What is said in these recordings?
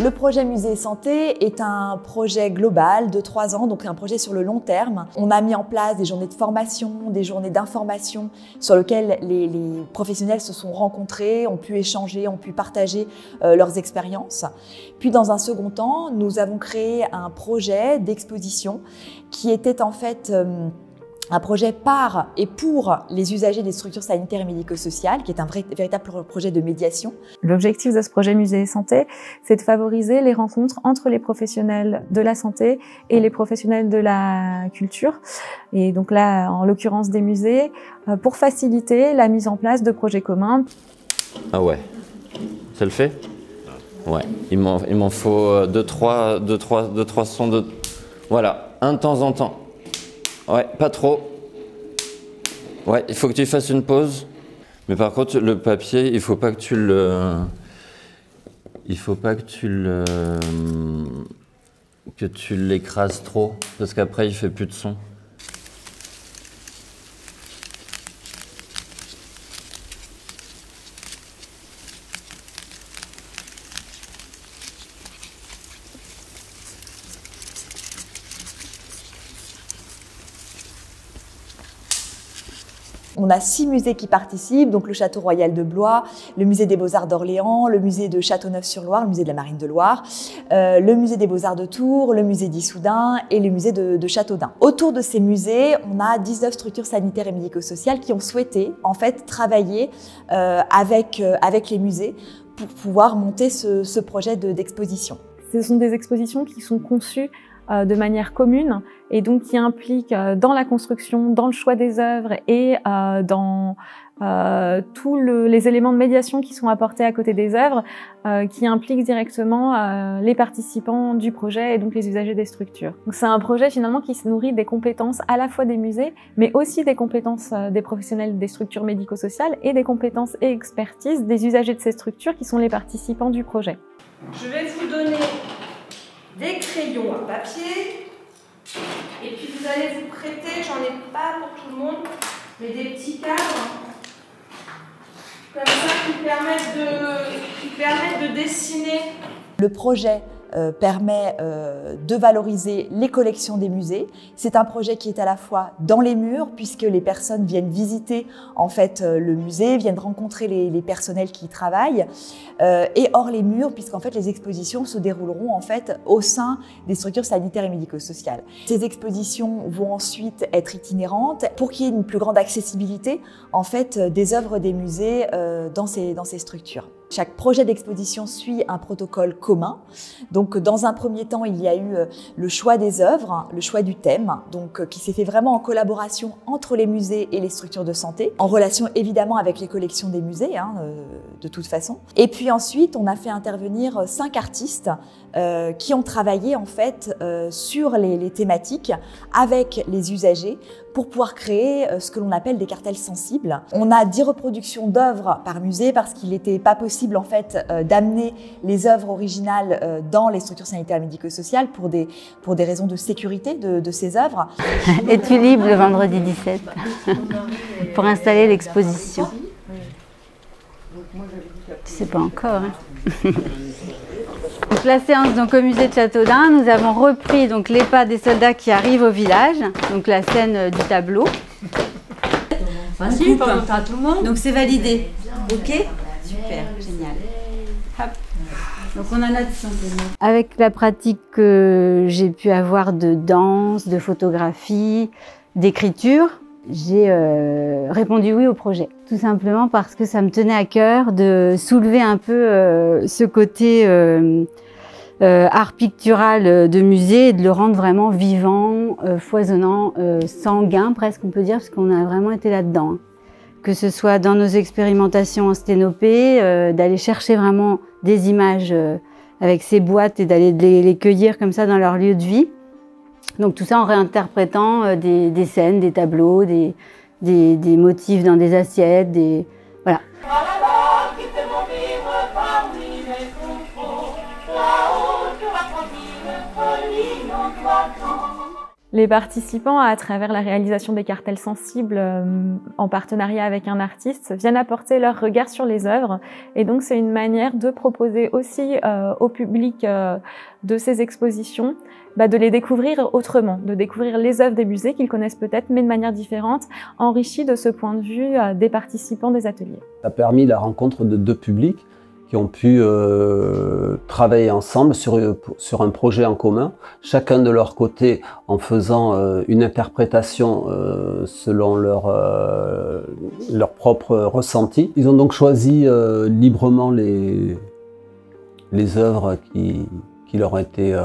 Le projet Musée et Santé est un projet global de 3 ans, donc un projet sur le long terme. On a mis en place des journées de formation, des journées d'information sur lesquelles les professionnels se sont rencontrés, ont pu échanger, ont pu partager leurs expériences. Puis dans un second temps, nous avons créé un projet d'exposition qui était en fait un projet par et pour les usagers des structures sanitaires et médico-sociales, qui est un véritable projet de médiation. L'objectif de ce projet Musée et Santé, c'est de favoriser les rencontres entre les professionnels de la santé et les professionnels de la culture. Et donc là, en l'occurrence des musées, pour faciliter la mise en place de projets communs. Ah ouais, ça le fait? Ouais, il m'en faut 2-3 sons, voilà, un de temps en temps. Ouais, pas trop. Ouais, il faut que tu fasses une pause. Mais par contre, le papier, il faut pas que tu le... Il faut pas que tu l'écrases trop, parce qu'après, il fait plus de son. On a 6 musées qui participent, donc le Château Royal de Blois, le Musée des Beaux-Arts d'Orléans, le Musée de Châteauneuf-sur-Loire, le Musée de la Marine de Loire, le Musée des Beaux-Arts de Tours, le Musée d'Issoudun et le Musée de Châteaudun. Autour de ces musées, on a 19 structures sanitaires et médico-sociales qui ont souhaité en fait travailler avec les musées pour pouvoir monter ce projet d'exposition. Ce sont des expositions qui sont conçues de manière commune et donc qui impliquent dans la construction, dans le choix des œuvres et dans tous les éléments de médiation qui sont apportés à côté des œuvres, qui impliquent directement les participants du projet et donc les usagers des structures. Donc c'est un projet finalement qui se nourrit des compétences à la fois des musées, mais aussi des compétences des professionnels des structures médico-sociales et des compétences et expertises des usagers de ces structures qui sont les participants du projet. Je vais vous donner des crayons à papier et puis vous allez vous prêter, j'en ai pas pour tout le monde, mais des petits cadres comme ça qui permettent de dessiner. Le projet permet de valoriser les collections des musées. C'est un projet qui est à la fois dans les murs, puisque les personnes viennent visiter en fait le musée, viennent rencontrer les personnels qui y travaillent, et hors les murs, puisqu'en fait les expositions se dérouleront en fait au sein des structures sanitaires et médico-sociales. Ces expositions vont ensuite être itinérantes pour qu'il y ait une plus grande accessibilité en fait des œuvres des musées dans ces structures. Chaque projet d'exposition suit un protocole commun. Donc, dans un premier temps, il y a eu le choix des œuvres, le choix du thème, donc qui s'est fait vraiment en collaboration entre les musées et les structures de santé, en relation évidemment avec les collections des musées, de toute façon. Et puis ensuite, on a fait intervenir 5 artistes qui ont travaillé en fait sur les thématiques avec les usagers pour pouvoir créer ce que l'on appelle des cartels sensibles. On a 10 reproductions d'œuvres par musée parce qu'il n'était pas possible en fait d'amener les œuvres originales dans les structures sanitaires et médico-sociales pour des raisons de sécurité de ces œuvres. Es-tu libre le vendredi 17 pour installer l'exposition? Tu sais pas encore. Hein. Donc la séance donc, au musée de Châteaudun, nous avons repris donc, les pas des soldats qui arrivent au village, donc la scène du tableau. Vas-y, pas montrer à tout le monde. Donc c'est validé. Ok? Super, génial. Hop. Donc on a notre simplement. Avec la pratique que j'ai pu avoir de danse, de photographie, d'écriture, j'ai répondu oui au projet. Tout simplement parce que ça me tenait à cœur de soulever un peu ce côté art pictural de musée et de le rendre vraiment vivant, foisonnant, sanguin presque on peut dire, parce qu'on a vraiment été là-dedans. Hein. Que ce soit dans nos expérimentations en sténopée, d'aller chercher vraiment des images avec ces boîtes et d'aller les cueillir comme ça dans leur lieu de vie. Donc tout ça en réinterprétant des scènes, des tableaux, des motifs dans des assiettes, voilà. Les participants, à travers la réalisation des cartels sensibles en partenariat avec un artiste, viennent apporter leur regard sur les œuvres. Et donc, c'est une manière de proposer aussi au public de ces expositions de les découvrir autrement, de découvrir les œuvres des musées qu'ils connaissent peut-être, mais de manière différente, enrichie de ce point de vue des participants des ateliers. Ça a permis la rencontre de deux publics qui ont pu travailler ensemble sur un projet en commun, chacun de leur côté en faisant une interprétation selon leur propre ressenti. Ils ont donc choisi librement les œuvres qui leur ont été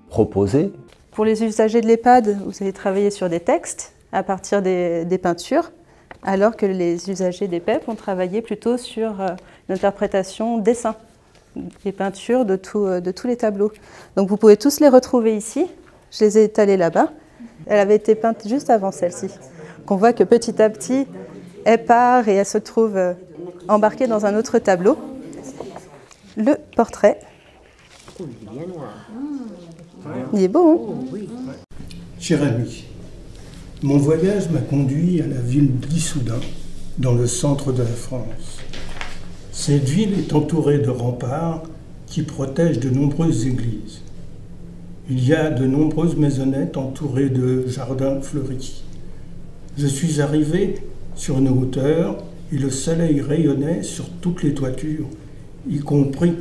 proposées. Pour les usagers de l'EHPAD, vous allez travailler sur des textes à partir des peintures, alors que les usagers des PEP ont travaillé plutôt sur l'interprétation dessin, les peintures de tous les tableaux. Donc vous pouvez tous les retrouver ici. Je les ai étalées là-bas. Elle avait été peinte juste avant celle-ci. On voit que petit à petit, elle part et elle se trouve embarquée dans un autre tableau. Le portrait. Il est beau, hein? Cher ami, mon voyage m'a conduit à la ville d'Issoudun, dans le centre de la France. Cette ville est entourée de remparts qui protègent de nombreuses églises. Il y a de nombreuses maisonnettes entourées de jardins fleuris. Je suis arrivé sur une hauteur et le soleil rayonnait sur toutes les toitures, y compris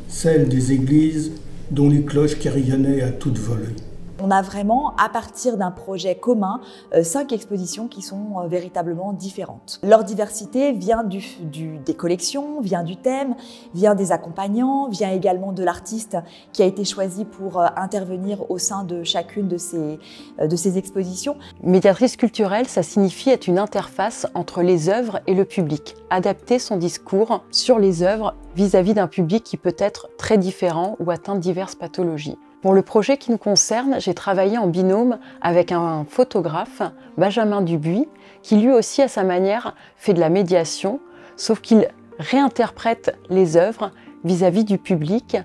celles des églises dont les cloches carillonnaient à toute volée. On a vraiment, à partir d'un projet commun, 5 expositions qui sont véritablement différentes. Leur diversité vient des collections, vient du thème, vient des accompagnants, vient également de l'artiste qui a été choisi pour intervenir au sein de chacune de ces expositions. Médiatrice culturelle, ça signifie être une interface entre les œuvres et le public, adapter son discours sur les œuvres vis-à-vis d'un public qui peut être très différent ou atteint de diverses pathologies. Pour le projet qui nous concerne, j'ai travaillé en binôme avec un photographe, Benjamin Dubuis, qui lui aussi à sa manière fait de la médiation, sauf qu'il réinterprète les œuvres vis-à-vis du public.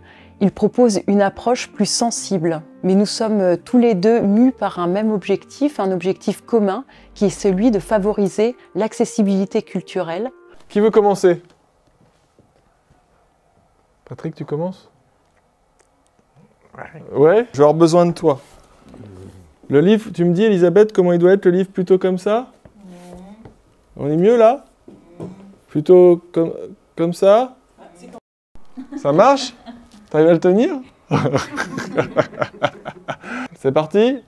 Il propose une approche plus sensible, mais nous sommes tous les deux mus par un même objectif, un objectif commun, qui est celui de favoriser l'accessibilité culturelle. Qui veut commencer? Patrick, tu commences? Ouais, je vais avoir besoin de toi. Le livre, tu me dis, Elisabeth, comment il doit être le livre? Plutôt comme ça? On est mieux là? Plutôt comme ça? Ça marche? T'arrives à le tenir? C'est parti?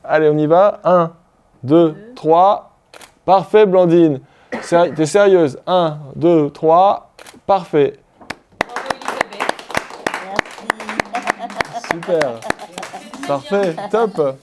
Allez, on y va. 1, 2, 3. Parfait, Blandine. T'es sérieuse? 1, 2, 3. Parfait. Super. Parfait, top.